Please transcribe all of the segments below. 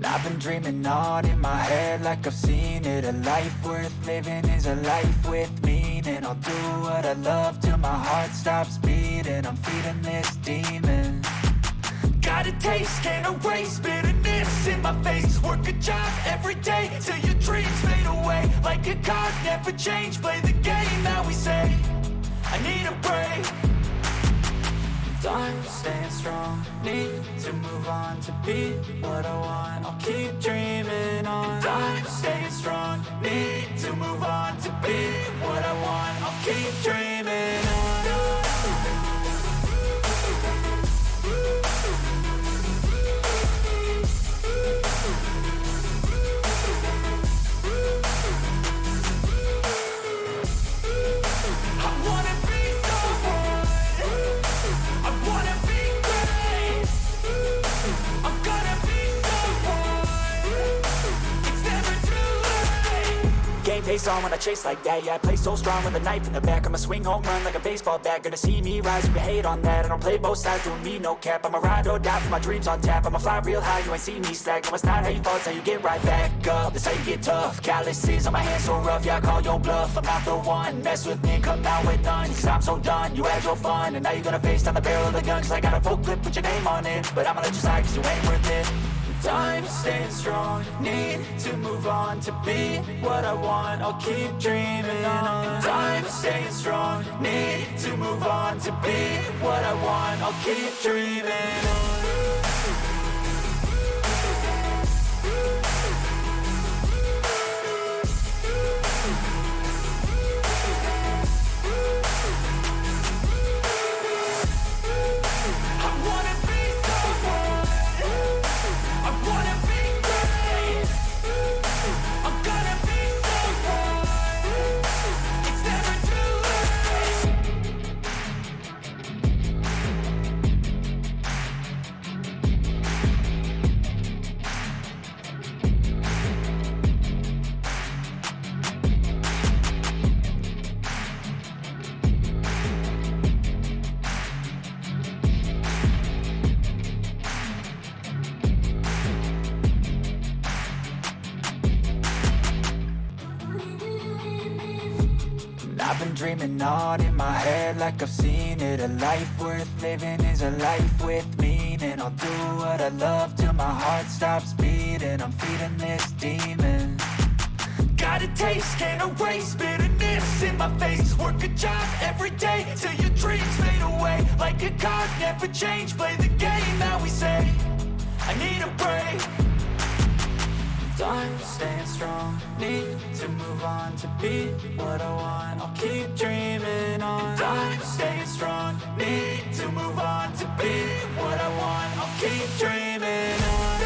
I've been dreaming on in my head like I've seen it. A life worth living is a life with meaning. I'll do what I love till my heart stops beating. I'm feeding this demon. Got a taste, can't erase bitterness in my face. Work a job every day till your dreams fade away. Like a card, never change, play the game that we say. I need a break. I'm staying strong, need to move on to be what I want. I'll keep dreaming on. I'm staying strong, need to move on to be what I want. I'll keep dreaming on. Face on when I chase like that. Yeah, I play so strong with a knife in the back. I'ma swing home run like a baseball bat. Gonna see me rise, you can hate on that. I don't play both sides, doing me no cap. I'ma ride or die for my dreams on tap. I'ma fly real high, you ain't see me slack. No, it's not how you fall, it's how you get right back up. That's how you get tough. Calluses on my hands so rough, yeah, I call your bluff. I'm not the one, mess with me and come out with none. Cause I'm so done, you had your fun. And now you're gonna face down the barrel of the gun. Cause I got a full clip with your name on it. But I'ma let you slide cause you ain't worth it. I'm staying strong, need to move on to be what I want. I'll keep dreaming on. I'm staying strong, need to move on to be what I want. I'll keep dreaming on. I've been dreaming on in my head like I've seen it. A life worth living is a life with meaning. I'll do what I love till my heart stops beating. I'm feeding this demon. Got a taste, can't erase bitterness in my face. Work a job every day till your dreams fade away. Like a card, never change, play the game that we say. I need a break. I'm staying strong, need to move on to be what I want. I'll keep dreaming on. I'm staying strong, need to move on to be what I want. I'll keep dreaming on.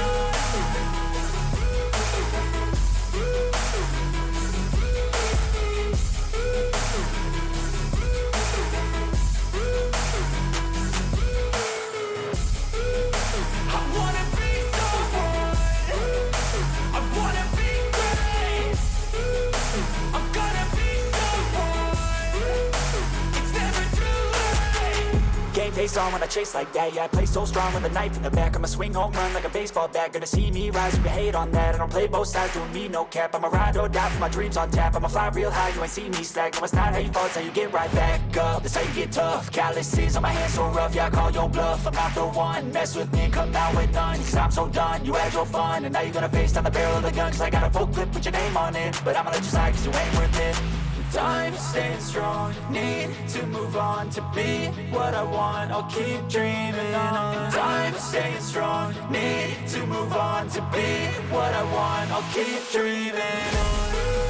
Face on when I chase like that. Yeah, I play so strong with a knife in the back. I'ma swing home run like a baseball bat. Gonna see me rise, you can hate on that. I don't play both sides, doing me no cap. I'ma ride or die for my dreams on tap. I'ma fly real high, you ain't see me slack. No, it's not how you fall, it's how you get right back up. That's how you get tough. Calluses on my hands so rough, yeah, I call your bluff. I'm not the one, mess with me and come out with none. Cause I'm so done, you had your fun. And now you're gonna face down the barrel of the gun. Cause I got a full clip with your name on it. But I'ma let you slide cause you ain't worth it. I'm staying strong, need to move on to be what I want. I'll keep dreaming on. I'm staying strong, need to move on to be what I want. I'll keep dreaming on.